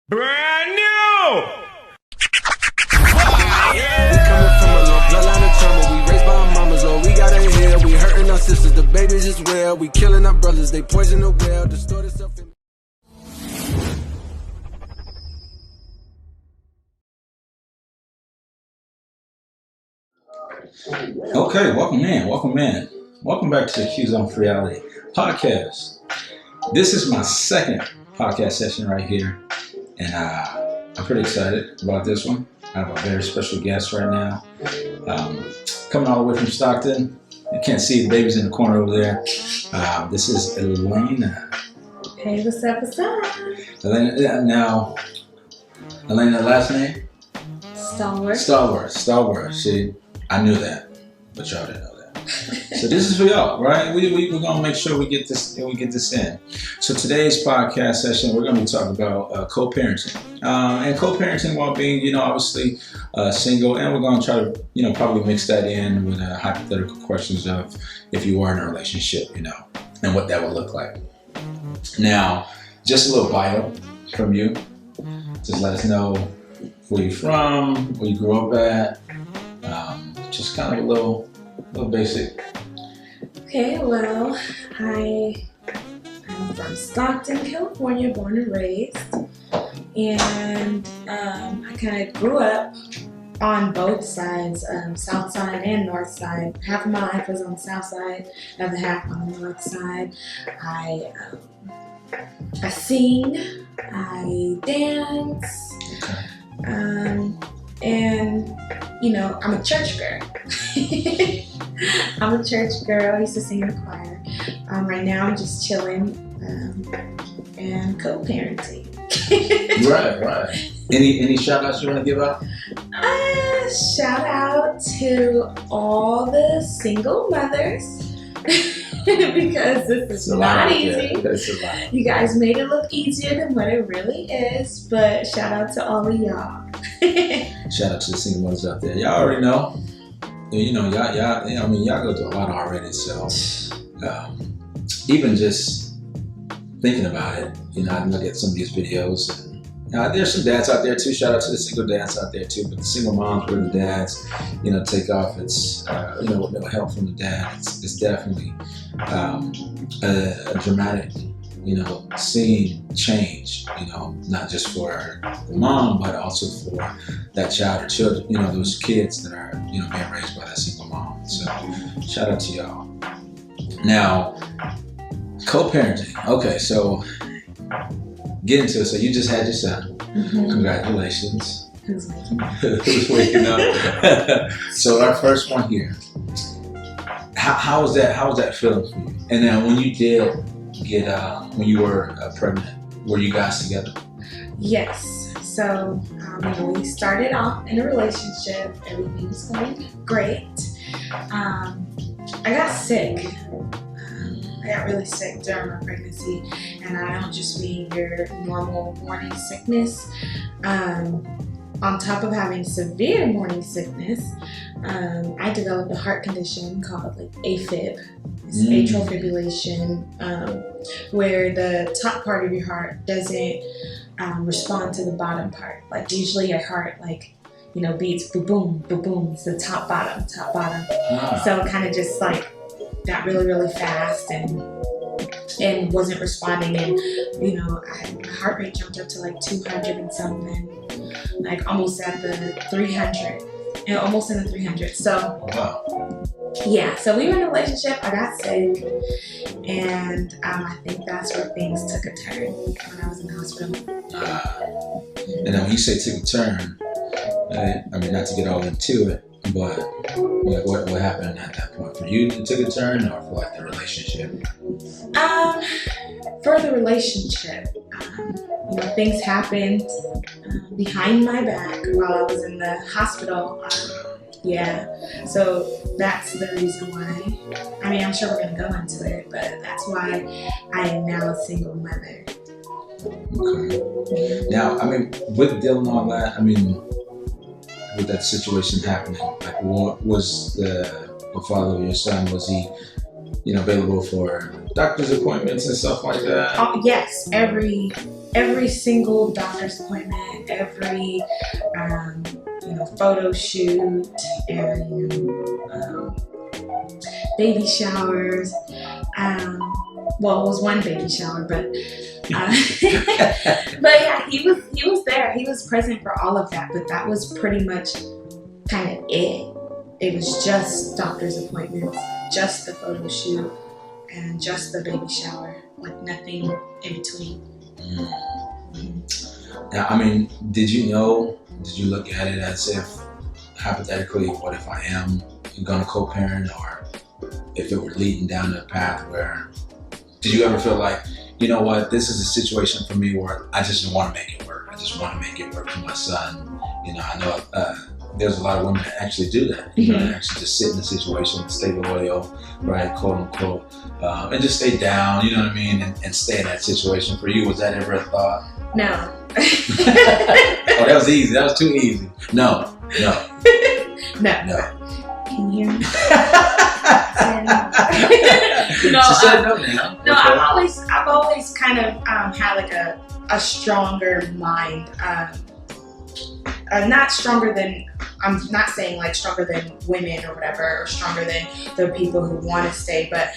Brand new! We coming from a long bloodline of trauma. We raised by our mamas, Lord, we gotta heal. We hurting our sisters, the babies as well. We killing our brothers, they poison the well. Distort itself in. Okay, welcome in. Welcome back to the QZone Free Reality podcast. This is my second podcast session right here, and I'm pretty excited about this one. I have a very special guest right now, coming all the way from Stockton. You can't see the babies in the corner over there. This is Alena. Hey, what's up, what's up? Alena, now, Alena, last name? Stalwart. See, I knew that, but y'all didn't know that. So this is for y'all, right? We're gonna make sure we get this in. So today's podcast session, we're gonna be talking about co-parenting and co-parenting while being, obviously single, and we're gonna try to, probably mix that in with hypothetical questions of if you were in a relationship, and what that would look like. Now, just a little bio from you. Just let us know where you're from, where you grew up at. Just kind of a little basic. Okay, well, I'm from Stockton, California, born and raised. And I kind of grew up on both sides, south side and north side. Half of my life was on the south side, the other half on the north side. I sing, I dance, and I'm a church girl. I'm a church girl. I used to sing in the choir. Right now I'm just chilling and co-parenting. Right. Any shout outs you want to give out? Shout out to all the single mothers. Because this is not easy. You guys made it look easier than what it really is, but shout out to all of y'all. Shout out to the single mothers out there. Y'all already know. Y'all go through a lot already. So even just thinking about it, I look at some of these videos, and there's some dads out there too. Shout out to the single dads out there too. But the single moms where the dads, take off. It's with no help from the dad. It's definitely a dramatic, scene change. Not just for the mom, but also for that child or children. Those kids that are being raised by that single mom. So shout out to y'all. Now, co-parenting. Okay, so get into it. So you just had your son. Mm-hmm. Congratulations. Who's waking up? Who's waking up? So our first one here. How was that feeling for you? And then when you did get when you were pregnant, were you guys together? Yes. So we started off in a relationship. Everything was going great. I got sick. I got really sick during my pregnancy, and I don't just mean your normal morning sickness. On top of having severe morning sickness, I developed a heart condition called AFib. It's atrial fibrillation, where the top part of your heart doesn't respond to the bottom part. Like usually your heart beats boom, boom, boom. It's the top, bottom. So it kind of just got really, really fast and wasn't responding, and my heart rate jumped up to 200 and something, almost at the 300, and almost in the 300. So yeah, so we were in a relationship. I got sick, and I think that's where things took a turn when I was in the hospital. And then when you say took a turn, not to get all into it, but what happened at that point for you? It took a turn, or for the relationship? For the relationship, things happened behind my back while I was in the hospital. So that's the reason why. I'm sure we're gonna go into it, but that's why I am now a single mother. Okay. Now, with dealing all that, with that situation happening, what was the father of your son? Was he, available for doctor's appointments and stuff like that? Yes, every single doctor's appointment, every photo shoot, and baby showers. Well, it was one baby shower, but but yeah, he was there. He was present for all of that. But that was pretty much kind of it. It was just doctor's appointments, just the photo shoot, and just the baby shower, like nothing in between. Now, I mean, did you look at it as if, hypothetically, what if I am gonna co-parent, or if it were leading down a path where, did you ever feel like, you know what, this is a situation for me where I just want to make it work. I just want to make it work for my son. You know, I know there's a lot of women that actually do that. You know, they actually just sit in the situation, stay loyal, right, quote unquote, and just stay down, you know what I mean, and stay in that situation. For you, was that ever a thought? No. Oh, that was easy. That was too easy. No. No. Can you hear me? She said no now. No, I've always kind of had like a stronger mind. Not stronger than, I'm not saying like stronger than women or whatever, or stronger than the people who want to stay, but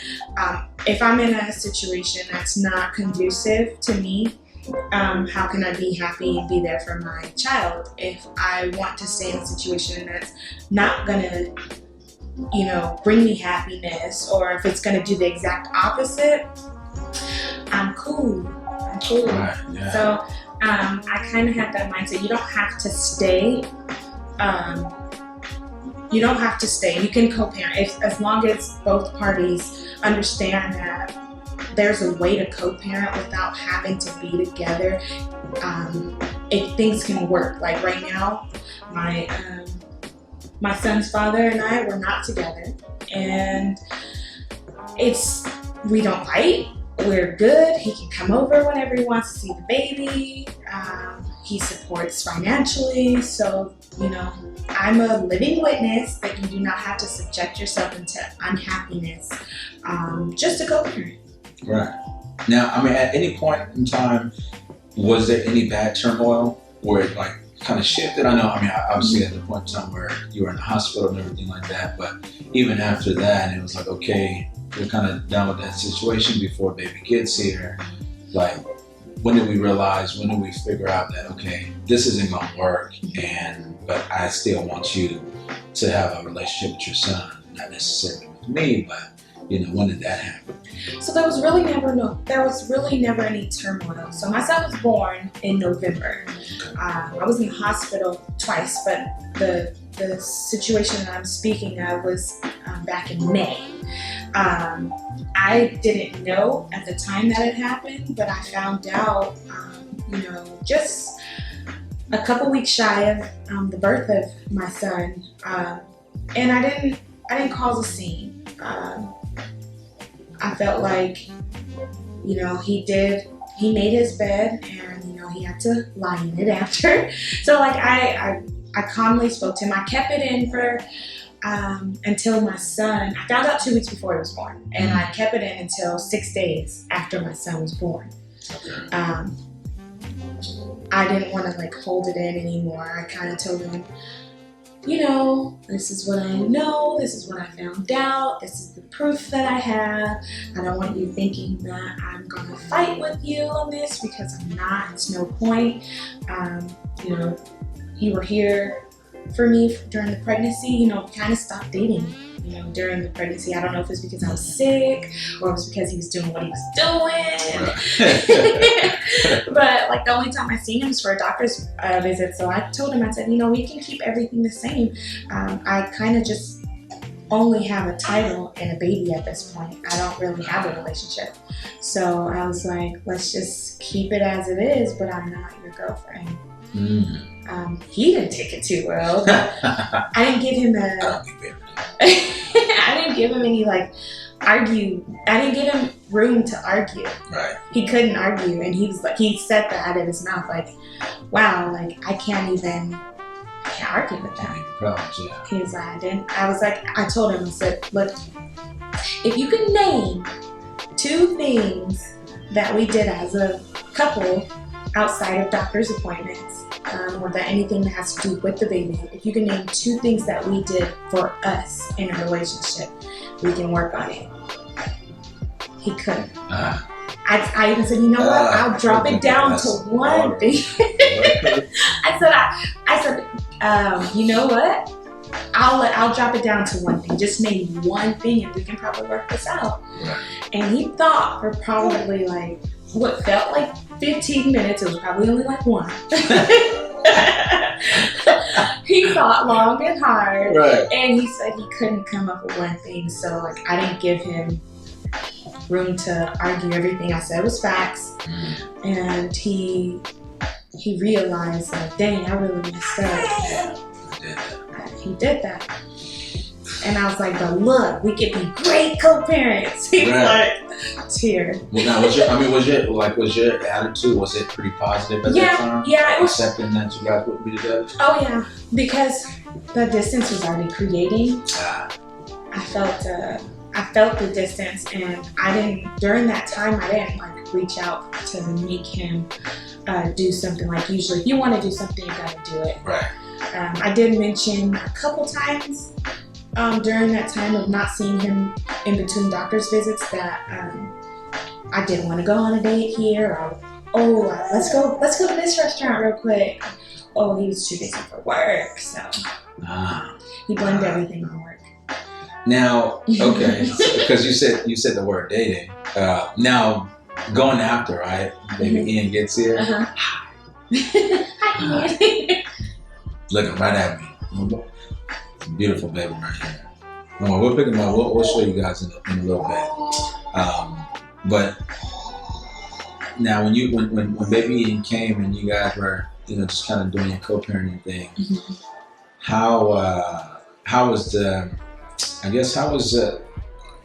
if I'm in a situation that's not conducive to me, how can I be happy and be there for my child? If I want to stay in a situation that's not gonna, bring me happiness, or if it's gonna do the exact opposite, I'm cool. Right, yeah. So I kind of have that mindset. You don't have to stay. You can co-parent as long as both parties understand that there's a way to co-parent without having to be together. If things can work, like right now, my son's father and I were not together, and we don't fight. We're good. He can come over whenever he wants to see the baby. He supports financially. So, I'm a living witness that you do not have to subject yourself into unhappiness just to co-parent. Right. Now, I mean, at any point in time, was there any bad turmoil where it like kind of shifted? I know, I mean, obviously at the point in time where you were in the hospital and everything like that, but even after that, it was like, okay, we're kind of done with that situation before baby gets here. Like, when did we figure out that, okay, this isn't going to work, but I still want you to have a relationship with your son, not necessarily with me, but when did that happen? So there was really never any turmoil. So my son was born in November. I was in the hospital twice, but the situation that I'm speaking of was back in May. I didn't know at the time that it happened, but I found out, just a couple weeks shy of the birth of my son, and I didn't cause a scene. I felt like, he made his bed, and he had to lie in it after. So like I calmly spoke to him. I kept it in for until my son, I found out 2 weeks before he was born, and I kept it in until 6 days after my son was born. I didn't want to like hold it in anymore. I kind of told him, this is what I know, this is what I found out, this is the proof that I have. I don't want you thinking that I'm gonna fight with you on this, because I'm not. It's no point. You were here for me during the pregnancy. We kind of stopped dating, during the pregnancy. I don't know if it's because I was sick or it was because he was doing what he was doing. But like the only time I seen him was for a doctor's visit. So I told him, I said, we can keep everything the same. I kind of just only have a title and a baby at this point. I don't really have a relationship. So I was like, let's just keep it as it is, but I'm not your girlfriend. He didn't take it too well. I didn't give him I didn't give him any argue. I didn't give him room to argue. Right. He couldn't argue, and he said that out of his mouth, like, wow, like I can't argue with that. Problems, yeah. He was like, I told him, I said, look, if you can name 2 things that we did as a couple outside of doctor's appointments, or that anything that has to do with the baby. If you can name 2 things that we did for us in a relationship, we can work on it. He couldn't. I even said, you know what? I'll drop it down to 1 thing. I said, you know what? I'll drop it down to 1 thing. Just name 1 thing, and we can probably work this out. Right. And he thought for probably like what felt like 15 minutes. It was probably only like 1. He thought long and hard, Right. and he said he couldn't come up with 1 thing. So like I didn't give him room to argue. Everything I said was facts, and he realized like, dang, I really messed up. He did that. And I was like, but look, we could be great co-parents. He's like, tear. Well, now, was your attitude, was it pretty positive at that time? Yeah, it was. Accepting that you guys would be together? Oh yeah, because the distance was already creating. I felt the distance, and during that time, I didn't like reach out to make him do something. Like usually, if you want to do something, you gotta do it. Right. I did mention a couple times during that time of not seeing him in between doctor's visits that I didn't want to go on a date here, or let's go to this restaurant real quick. Oh, he was too busy for work, so he blamed everything on work. Now, okay, because you said the word dating. Now, going after, right? Maybe Ian gets here. Hi, Ian. Looking right at me. Beautiful baby right here. No, we'll pick him up. We'll show you guys in a little bit. But now, when baby Ian came and you guys were, just kind of doing your co-parenting thing, how was the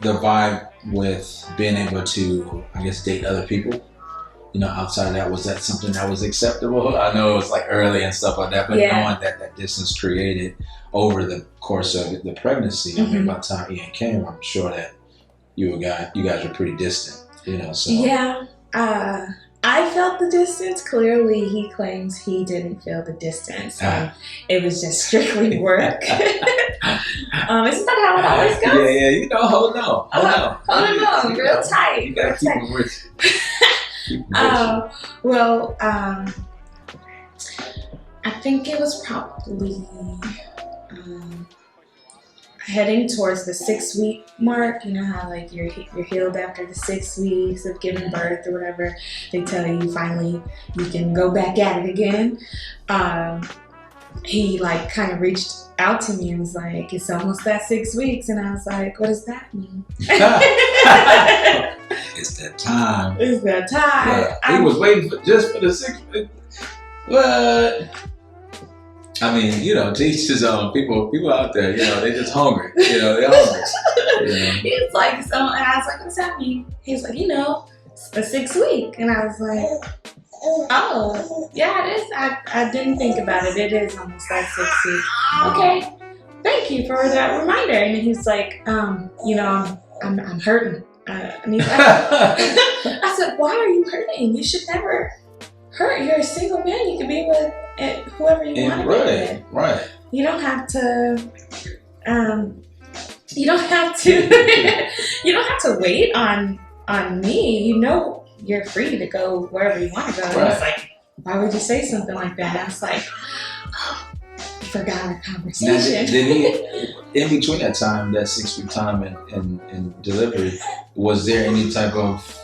vibe with being able to, I guess, date other people? Outside of that, was that something that was acceptable? I know it was like early and stuff like that, but knowing that distance created over the course of the pregnancy, I mean, by the time Ian came, I'm sure that you guys were pretty distant, so. Yeah, I felt the distance. Clearly, he claims he didn't feel the distance. It was just strictly work. Isn't that how it always goes? Yeah, hold on. Real tight. You gotta keep it with you. Well, I think it was probably heading towards the 6-week mark. You know how like you're healed after the 6 weeks of giving birth or whatever. They tell you finally you can go back at it again. He like kind of reached out to me and was like, it's almost that 6 weeks. And I was like, what does that mean? It's that time. It's that time. Yeah. He was waiting just for the 6 weeks. What? I mean, to each his own. People out there, they just hungry. They're hungry. He's like, and I was like, what does that mean? He's like, it's the 6 week. And I was like, oh, yeah, it is. I didn't think about it. It is almost that 6 weeks. Okay, thank you for that reminder. And then he's like, I'm hurting. And he's like, I said, why are you hurting? You should never hurt. You're a single man. You can be with whoever you want to be with. Right. You don't have to. You don't have to. You don't have to wait on me. You're free to go wherever you want to go. And I was like, why would you say something like that? And I was like, I forgot our conversation. Now, did he, in between that time, that 6 week time and delivery, was there any type of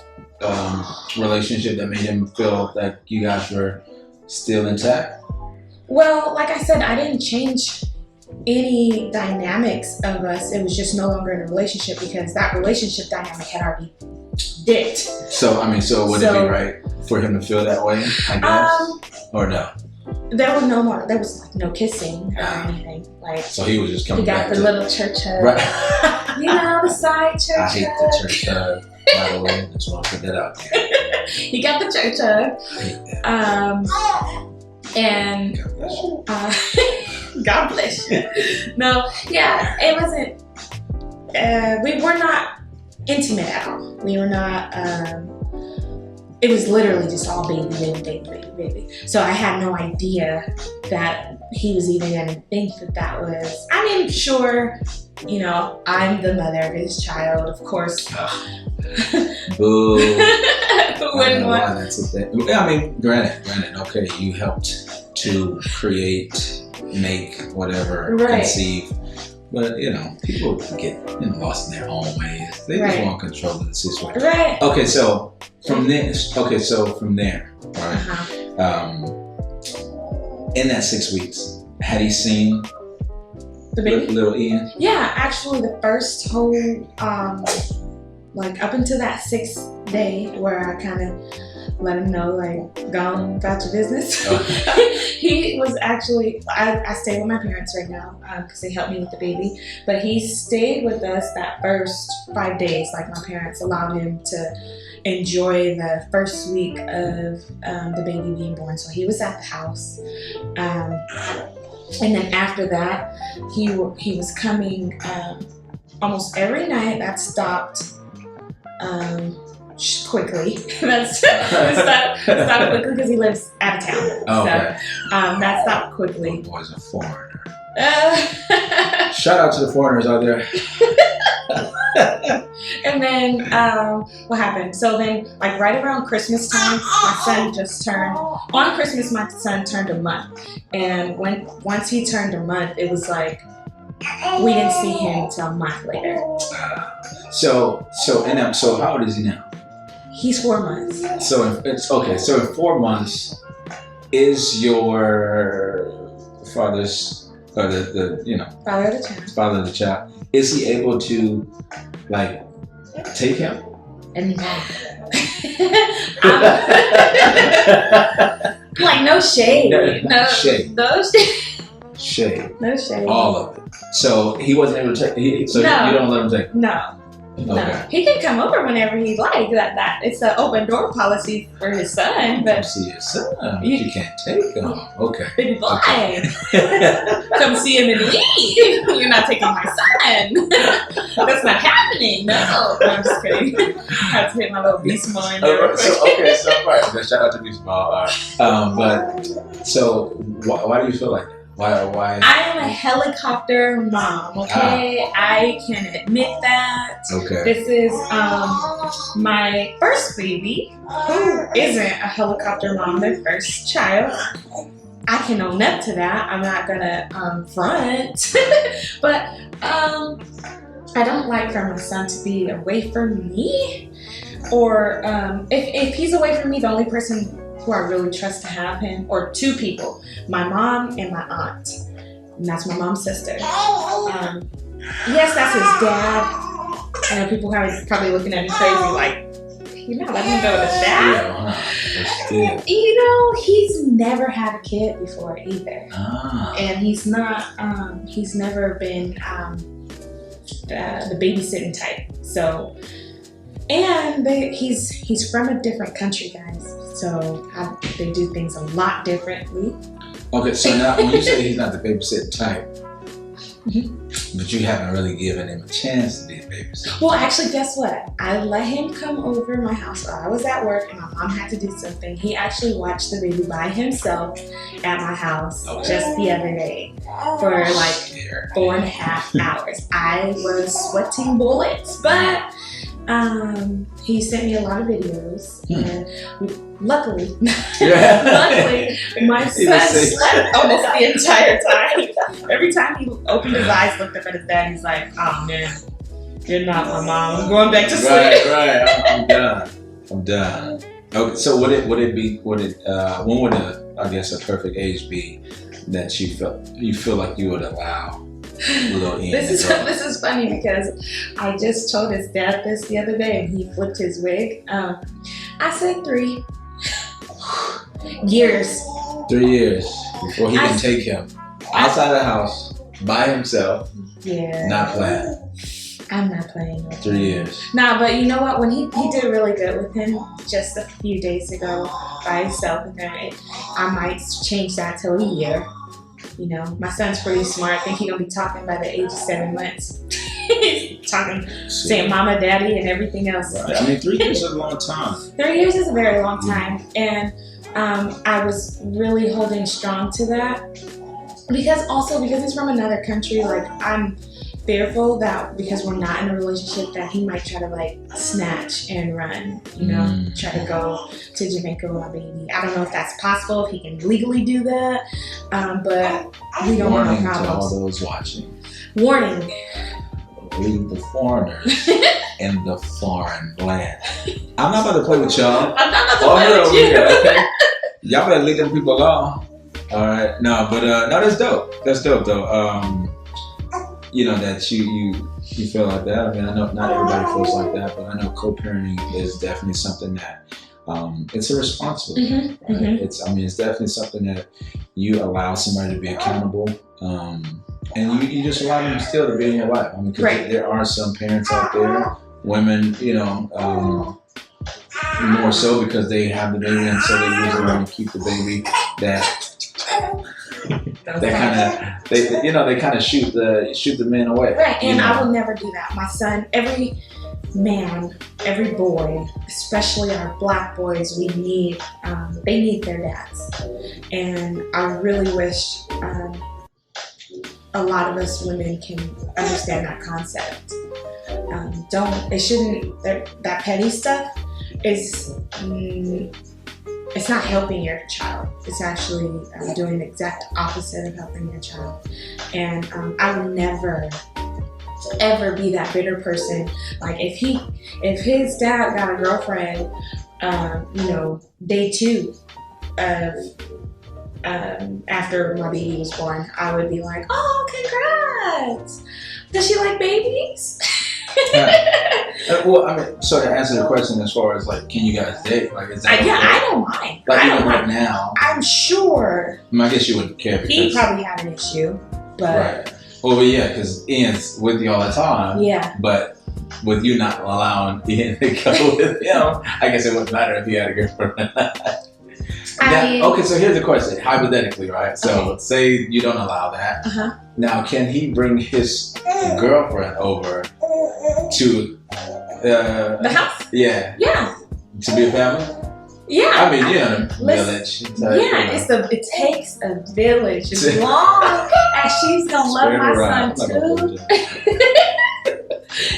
relationship that made him feel like you guys were still intact? Well, like I said, I didn't change any dynamics of us. It was just no longer in a relationship because that relationship dynamic had already dipped. So would it be right for him to feel that way, I guess? Or no? There was no more. There was like no kissing or anything. Like, so he was just coming back. He got the little church hug. Right. The side church hug. I hate the church hug, by the way. I just want to put that out there. He got the church hug. I hate that. And God bless you. No, yeah, it wasn't. We were not intimate at all. We were not, it was literally just all baby. So I had no idea that he was even gonna think that was, I mean, sure, you know, I'm the mother of his child, of course. Boo. Who wouldn't want? That's a thing. I mean, granted, okay, you helped to create, make, whatever, Right. conceive. But, you know, people get lost in their own ways. They just Right. want control of the situation. Right. Okay, so from there, right? In that 6 weeks, had he seen The baby? little Ian? Yeah, actually the first whole, like up until that 6th day where I kind of let him know, like, go on about your business. He was actually, I stay with my parents right now because they helped me with the baby, but he stayed with us that first 5 days. Like, my parents allowed him to enjoy the first week of the baby being born. So he was at the house. And then after that, he was coming almost every night. That stopped quickly. That stopped quickly because he lives out of town. Oh, okay. So that stopped quickly. Oh, boy's a foreigner. Shout out to the foreigners out there. And then what happened? So then, like right around Christmas time, my son just turned. On Christmas, my son turned a month, and once he turned a month, it was like we didn't see him until a month later. So how old is he now? He's 4 months. So it's okay. So in 4 months, is your father's or the Father of the child. father of the child, is he able to like take him? And like no shade. No shade. No shade. Shade. No shade. All of it. So he wasn't able to take. No. You don't let him take. No. Okay. No. He can come over whenever he'd like. That it's an open door policy for his son, Come but see your son. But you can't take him. Okay. baby boy, Okay. come see him and leave. You're not taking my son. That's not happening. No, I'm just kidding. I had to hit my little beast boy in there. Real quick. So all right. Shout out to Beast Ball. All right. But so why do you feel like that? Why? I am a helicopter mom, okay? I can admit that. Okay. This is my first baby, who isn't a helicopter mom, their first child. I can own up to that. I'm not gonna front. But I don't like for my son to be away from me. Or if he's away from me, the only person who I really trust to have him, or two people, my mom and my aunt, and that's my mom's sister. Yes, that's his dad. I know people are probably looking at me crazy, like, you're not letting him go with his dad. Yeah, You know, he's never had a kid before either, and he's never been the babysitting type. So, and he's from a different country, guys. So they do things a lot differently. Okay, so now when you say he's not the babysitting type, but you haven't really given him a chance to be a babysitter. Well, actually, guess what? I let him come over my house while I was at work and my mom had to do something. He actually watched the baby by himself at my house just the other day for like 4.5 hours. I was sweating bullets, but he sent me a lot of videos, and luckily, my son slept almost the entire time. Every time he opened his eyes, looked up at his dad, he's like, "Oh man, you're not my mom. I'm going back to sleep." Right. I'm done. Okay, so when would a perfect age be that you feel like you would allow little Ian? This is funny because I just told his dad this the other day and he flipped his wig. I said 3 years. 3 years before he can take him outside the house by himself. Yeah. Not playing. I'm not playing. 3 years. Nah, but you know what? When he did really good with him just a few days ago by himself, and then I might change that to a year. You know, my son's pretty smart. I think he's gonna be talking by the age of 7 months. He's talking, saying mama, daddy, and everything else. Right. I mean, 3 years is a long time. 3 years is a very long time, and I was really holding strong to that because he's from another country. Like, I'm fearful that because we're not in a relationship that he might try to like snatch and run, you know, try to go to Jamaica with my baby. I don't know if that's possible, if he can legally do that, but we don't want no Warning to problems. all those watching. Warning. Leave the foreigners in the foreign land. I'm not about to play with y'all. I'm not about to play with you. Okay. Y'all better leave them people alone. All right. No, but no, that's dope. That's dope though. You know, that you feel like that. I mean, I know not everybody feels like that, but I know co-parenting is definitely something that it's a responsibility. Right? It's definitely something that you allow somebody to be accountable, and you just allow them still to be in your life. I mean, 'cause there are some parents out there, women, you know, more so because they have the baby, and so they usually want to keep the baby. They kind of shoot the men away. Right, and I will never do that. My son, every man, every boy, especially our black boys, they need their dads. And I really wish a lot of us women can understand that concept. That petty stuff is, it's not helping your child. It's actually doing the exact opposite of helping your child. And I would never, ever be that bitter person. Like if his dad got a girlfriend, you know, day 2 of after my baby was born, I would be like, oh, congrats. Does she like babies? Well, I mean, so to answer the question as far as like, can you guys date? Like, is that I don't mind. Like, I don't even right mind. now, I'm sure I mean, I guess you wouldn't care. he probably had an issue, but right. Well, yeah, because Ian's with you all the time. yeah. But with you not allowing Ian to go with him, I guess it wouldn't matter if he had a girlfriend. Okay, so here's the question, hypothetically, right? So say you don't allow that. Now, can he bring his girlfriend over to the house? Yeah. Yeah. To be a family? Yeah. I mean, you know, village. It takes a village. As long as she's gonna love my son too.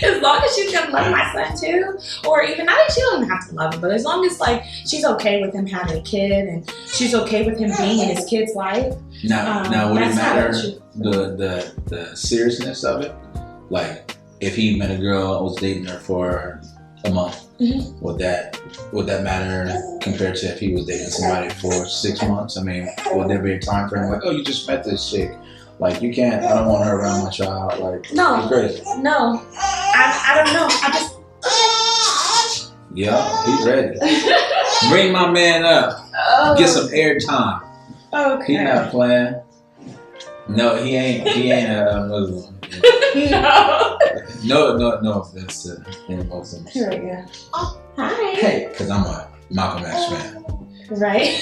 As long as she's gonna love my son too, or even she don't even have to love him, but as long as like she's okay with him having a kid and she's okay with him being in his kid's life. Now would it matter the seriousness of it? Like if he met a girl and was dating her for a month, would that matter compared to if he was dating somebody for 6 months? I mean, would there be a time frame like, oh, you just met this chick? Like, you can't, I don't want her around my child. Like, no, it's crazy. No, I don't know. Yeah, he's ready. Bring my man up. Get some airtime. Okay. He's not playing. No, he ain't a Muslim. No offense to any Muslims. Here we go. Oh, hi. Hey, because I'm a Malcolm X fan. Right?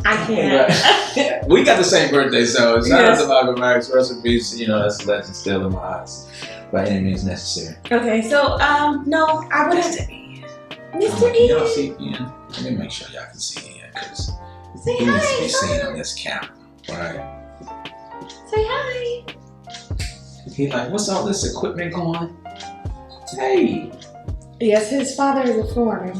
I can't. We got the same birthday, so shout out to Malcolm X. Rest in peace. You know, that's a legend still in my eyes. By any means necessary. Okay, so, no, I wouldn't. Mr. Ian. Y'all see Ian? Let me make sure y'all can see Ian, because Say he needs to hi. be seen on this camera. Right? Say hi. He's like, what's all this equipment going? Hey. Yes, his father is a foreigner.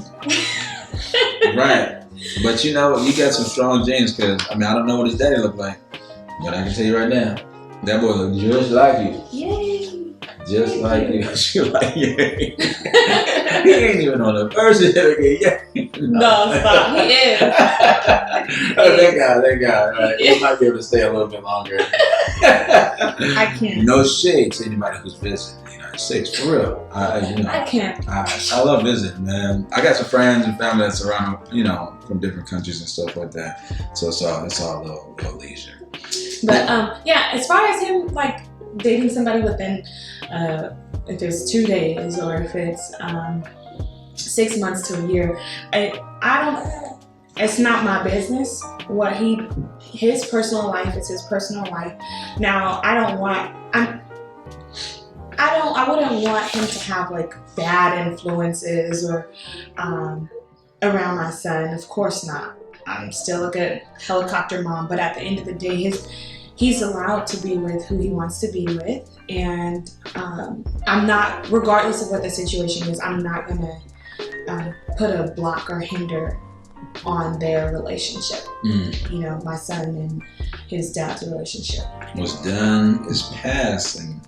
Right. But you know, you got some strong genes, because, I mean, I don't know what his daddy looked like, but I can tell you right now, that boy looked just like you. Yay. Just like you. She like, yay. He ain't even on the birth certificate yet. No, stop. He is. Oh, that guy. Right? He might be able to stay a little bit longer. I can't. No shade to anybody who's visiting the United States, for real. I can't. I love visiting, man. I got some friends and family that's around, you know, from different countries and stuff like that. So it's all a little leisure. But yeah, as far as him like dating somebody within if it's 2 days or if it's 6 months to a year, I don't. It's not my business. His personal life is his personal life. Now I don't want. I wouldn't want him to have like bad influences or around my son. Of course not. I'm still a good helicopter mom, but at the end of the day, he's allowed to be with who he wants to be with, and I'm not, regardless of what the situation is, I'm not gonna put a block or hinder on their relationship. You know, my son and his dad's relationship. What's done is past, and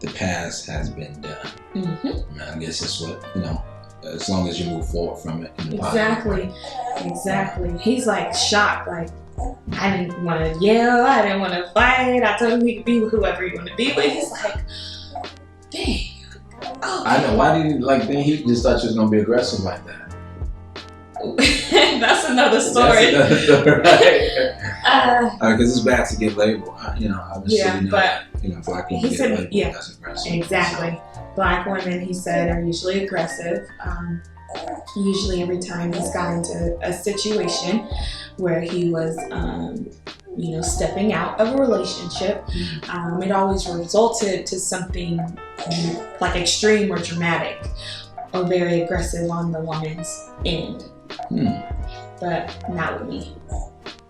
the past has been done. I guess that's what, you know, as long as you move forward from it. Exactly. He's like shocked, like, I didn't want to yell, I didn't want to fight, I told him he could be with whoever he wanted to be with. He's like, dang. Oh. I know, why did he, like, then he just thought you was going to be aggressive like that? That's another story. That's another story, right? Because it's bad to get labeled. You know, obviously, you know, but you know, black women get labeled as aggressive. Exactly. So. Black women, he said, are usually aggressive. Usually every time he's got into a situation where he was, you know, stepping out of a relationship, it always resulted to something like extreme or dramatic or very aggressive on the woman's end. But not with me.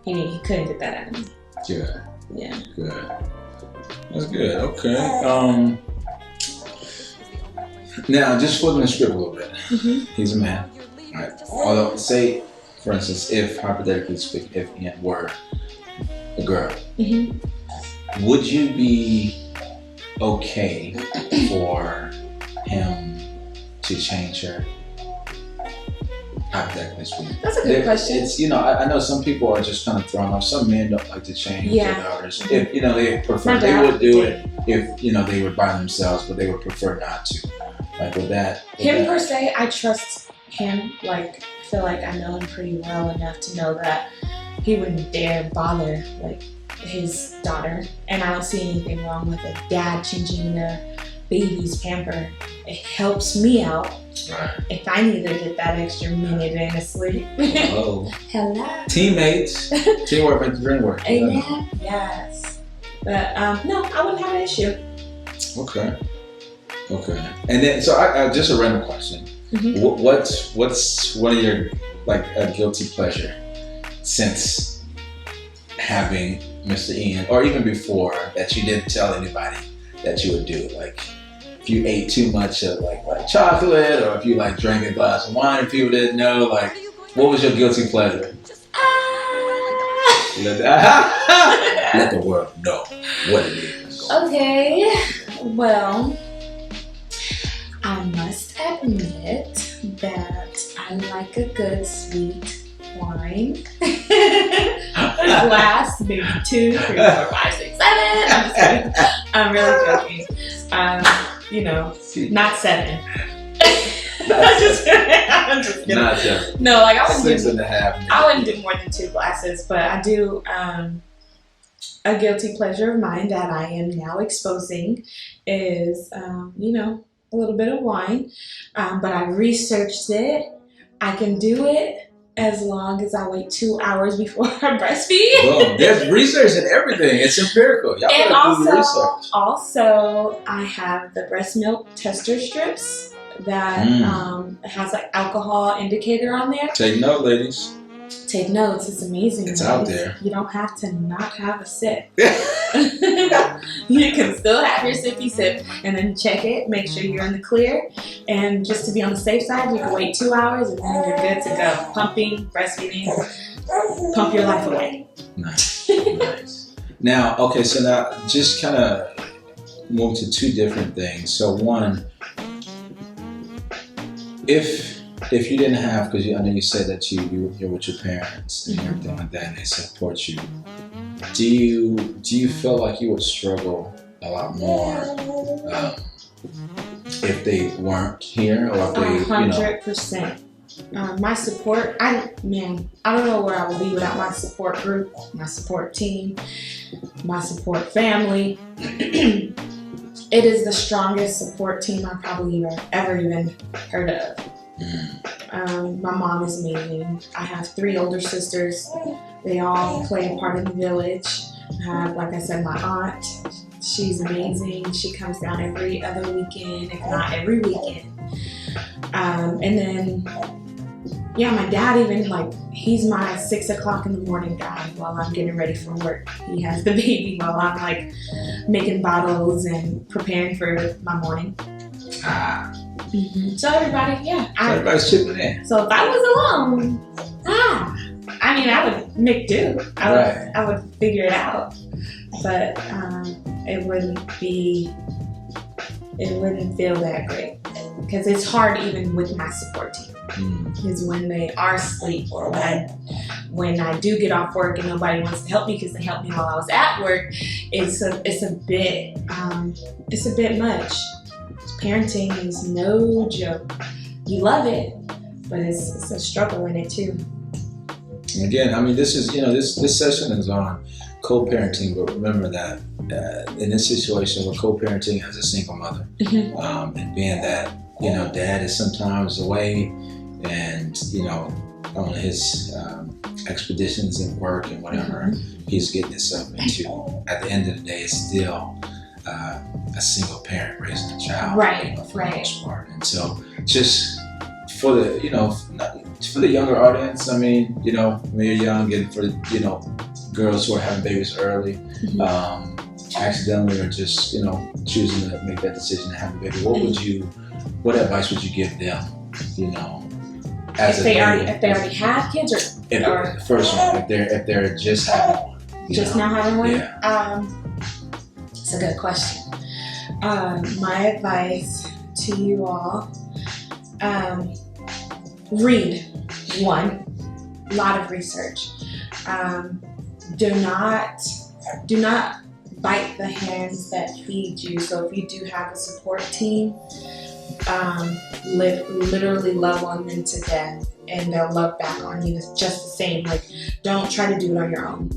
He couldn't get that out of me. Good. Yeah. Good. That's good. Okay. Now, just flipping the script a little bit. He's a man. All right. Although, say, for instance, if, hypothetically speaking, if Ian were a girl, would you be okay for him to change her? Hypothetically speaking. That's a good question. It's, you know, I know some people are just kind of thrown off. Some men don't like to change their daughters. If, you know, they prefer, they would do it if, you know, they were by themselves, but they would prefer not to. Like with that. Per se, I trust him. Like, I feel like I know him pretty well enough to know that he wouldn't dare bother, like, his daughter. And I don't see anything wrong with a dad changing their baby's pamper. It helps me out. Right. If I need to get that extra minute in of sleep. Hello. Teammates. Teamwork makes the dream work. Amen. Yes. But no, I wouldn't have an issue. Okay. And then, so I just a random question. What's one of your, like, a guilty pleasure since having Mr. Ian, or even before, that you didn't tell anybody that you would do? Like, if you ate too much of like chocolate, or if you like drank a glass of wine and people didn't know, like, what was your guilty pleasure? Let the world know what it is. Okay, well, I must admit that I like a good sweet wine. A glass, maybe 2, 3, 4, 5, 6, 7. I'm just kidding. I'm really joking. You know, not 7. I'm just kidding. Not 7. No, like I wouldn't 6.5. I wouldn't do more than 2 glasses, but I do. A guilty pleasure of mine that I am now exposing is, you know, a little bit of wine. But I researched it. I can do it as long as I wait 2 hours before I breastfeed. Boom. There's research and everything. It's empirical. Y'all And gotta do the research. also, I have the breast milk tester strips that has like alcohol indicator on there. Take note, ladies. Take notes. It's amazing. It's guys. out there. You don't have to not have a sip. You can still have your sippy sip and then check it, make sure you're in the clear. And just to be on the safe side, you can wait 2 hours and then you're good to go. Pumping, breastfeeding, pump your life away. Nice. Nice. Now, okay, so now just kind of move to 2 different things. So one, if you didn't have, because I know you said that you're with your parents and everything like that, and they support you, do you feel like you would struggle a lot more if they weren't here, or if they, 100%. My support, I don't know where I would be without my support group, my support team, my support family. It is the strongest support team I've probably ever even heard of. My mom is amazing. I have 3 older sisters. They all play a part in the village. I have, like I said, my aunt. She's amazing. She comes down every other weekend, if not every weekend. And then, yeah, my dad even, like, he's my 6 o'clock in the morning guy while I'm getting ready for work. He has the baby while I'm, like, making bottles and preparing for my morning. So everybody, yeah. So everybody's chipping in. So if I was alone, I mean, I would make do. I would figure it out. But it wouldn't feel that great. Because it's hard even with my support team. Because when they are asleep or when I do get off work and nobody wants to help me because they helped me while I was at work, it's a bit much. Parenting is no joke. You love it, but it's a struggle in it too. Again, I mean, this is, this session is on co-parenting, but remember that in this situation, we're co-parenting as a single mother, and being that, dad is sometimes away and, on his expeditions and work and whatever he's getting himself into. At the end of the day, it's still a single parent raising a child, for the most part. And so, just for the for the younger audience, I mean, when you're young, and for girls who are having babies early, accidentally or just choosing to make that decision to have a baby, what advice would you give them? As if they already have kids, or first one, if they're just having one, now having one. Yeah. It's a good question. My advice to you all: read. One, a lot of research. Do not bite the hands that feed you. So if you do have a support team, literally love on them to death, and they'll love back on you just the same. Like, don't try to do it on your own.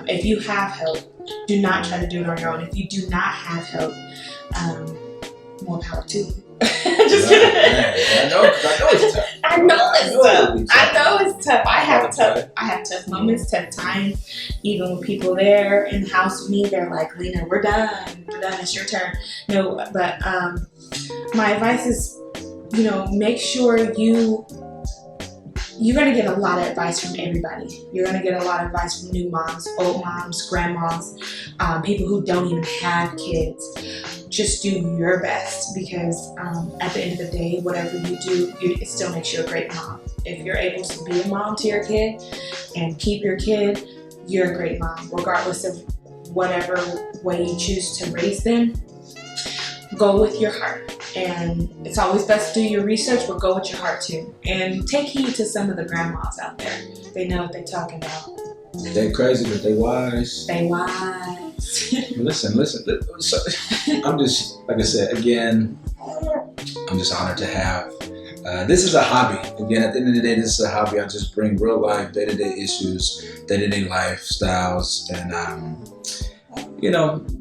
If you have help, do not try to do it on your own. If you do not have help, more power to you. Just kidding. I know it's tough. I know it's tough. I have tough moments, tough times. Even with people there in the house with me, they're like, "Lena, we're done. It's your turn." No, but my advice is, make sure you're gonna get a lot of advice from everybody. You're gonna get a lot of advice from new moms, old moms, grandmas, people who don't even have kids. Just do your best, because at the end of the day, whatever you do, it still makes you a great mom. If you're able to be a mom to your kid and keep your kid, you're a great mom, regardless of whatever way you choose to raise them. Go with your heart. And it's always best to do your research, but go with your heart too. And take heed to some of the grandmas out there. They know what they're talking about. They crazy, but they wise. They wise. Listen. So, I'm just, like I said, again, I'm just honored to have. This is a hobby. Again, at the end of the day, this is a hobby. I just bring real life, day-to-day issues, day-to-day lifestyles, and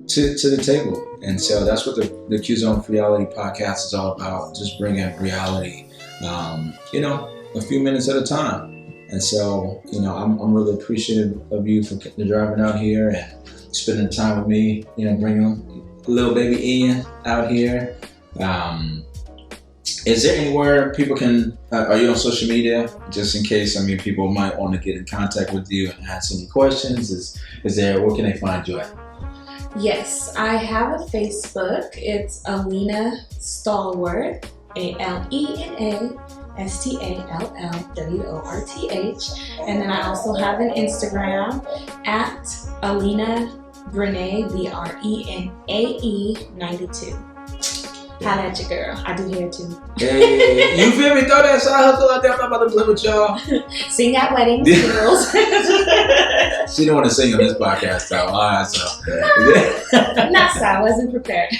to the table. And so that's what the QZone Reality podcast is all about. Just bringing reality, a few minutes at a time. And so, I'm really appreciative of you for driving out here and spending time with me, bringing little baby Ian out here. Is there anywhere people can, are you on social media? Just in case, people might want to get in contact with you and ask any questions. Is there, where can they find you at? Yes, I have a Facebook. It's Alena Stallworth, ALENASTALLWORTH. And then I also have an Instagram at Alena Brenae, BRENAE92. Holla at your girl. I do hair too. Hey, you feel me? Throw that side hustle out there. I'm not about to play with y'all. Sing at weddings, girls. She didn't want to sing on this podcast, though. All right, so. Not so. I wasn't prepared.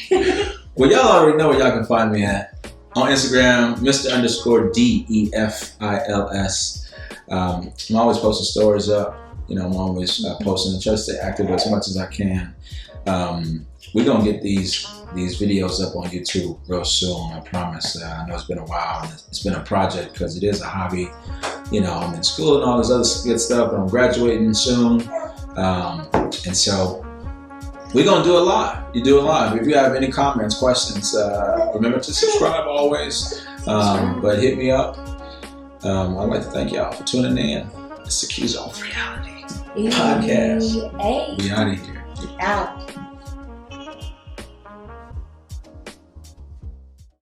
Well, y'all already know where y'all can find me at. On Instagram, Mr_DEFILS. I'm always posting stories up. I'm always posting and try to stay active as much as I can. We're going to get these videos up on YouTube real soon, I promise. I know it's been a while, and it's been a project because it is a hobby. I'm in school and all this other good stuff, but I'm graduating soon. And so, we're gonna do it live. You do it live. If you have any comments, questions, remember to subscribe always. But hit me up. I'd like to thank y'all for tuning in. It's the QZoneFreeality podcast. Hey. We out of here. Out.